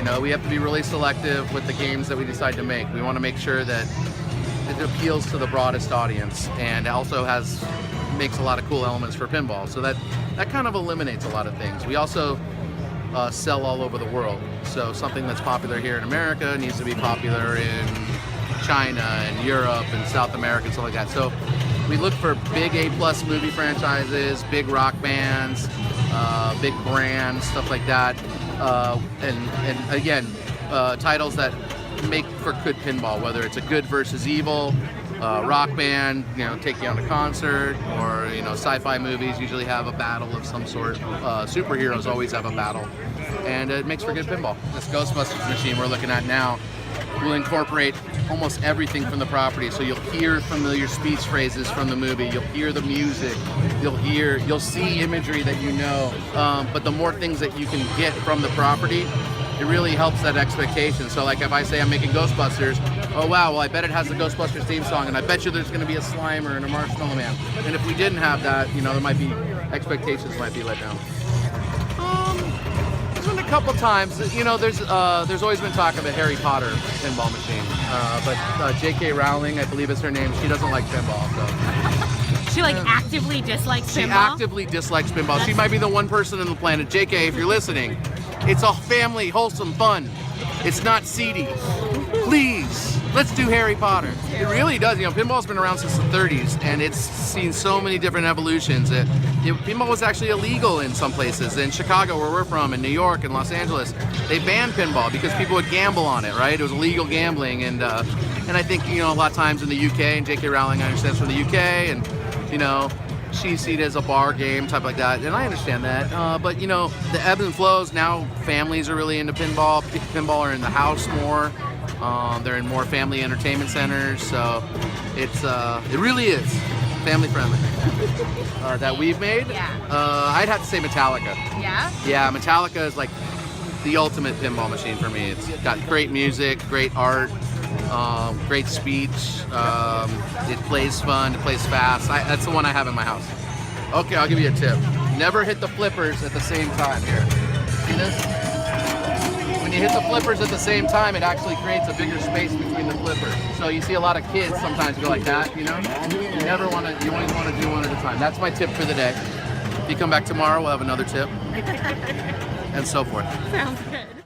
know, we have to be really selective with the games that we decide to make. We want to make sure that it appeals to the broadest audience and also makes a lot of cool elements for pinball. So that kind of eliminates a lot of things. We also sell all over the world. So something that's popular here in America needs to be popular in China and Europe and South America and stuff like that. So we look for big A+ movie franchises, big rock bands, big brands, stuff like that. And again, titles that make for good pinball, whether it's a good versus evil, rock band, you know, take you on a concert, or, you know, sci-fi movies usually have a battle of some sort. Superheroes always have a battle, and it makes for good pinball. This Ghostbusters machine we're looking at now will incorporate almost everything from the property. So you'll hear familiar speech phrases from the movie, you'll hear the music, you'll see imagery that you know, but the more things that you can get from the property, it really helps that expectation. So like if I say I'm making Ghostbusters, oh wow, well I bet it has the Ghostbusters theme song, and I bet you there's going to be a Slimer and a Marshmallow Man. And if we didn't have that, you know, there might be, expectations might be let down. There's been a couple times, you know, there's always been talk of a Harry Potter pinball machine, but J.K. Rowling, I believe is her name, she doesn't like pinball, so. She like actively dislikes pinball? She actively dislikes pinball. She might be the one person on the planet. J.K., if you're listening, it's all family, wholesome fun. It's not seedy. Please, let's do Harry Potter. It really does. You know, pinball's been around since the 30s, and it's seen so many different evolutions. Pinball was actually illegal in some places. In Chicago, where we're from, in New York, and Los Angeles, they banned pinball because people would gamble on it, right? It was illegal gambling, and I think, you know, a lot of times in the UK, and J.K. Rowling understands from the UK, and, you know, she sees it as a bar game, type like that, and I understand that. But, you know, the ebbs and flows, now families are really into pinball. Pinball are in the house more. They're in more family entertainment centers, so it really is family friendly. That we've made? Yeah. I'd have to say Metallica. Yeah? Yeah, Metallica is like the ultimate pinball machine for me. It's got great music, great art, great speech. It plays fun, it plays fast. That's the one I have in my house. Okay, I'll give you a tip. Never hit the flippers at the same time. Here, see this? When you hit the flippers at the same time, it actually creates a bigger space between the flippers. So you see a lot of kids sometimes go like that, you know? You always want to do one at a time. That's my tip for the day. If you come back tomorrow, we'll have another tip. And so forth. Sounds good.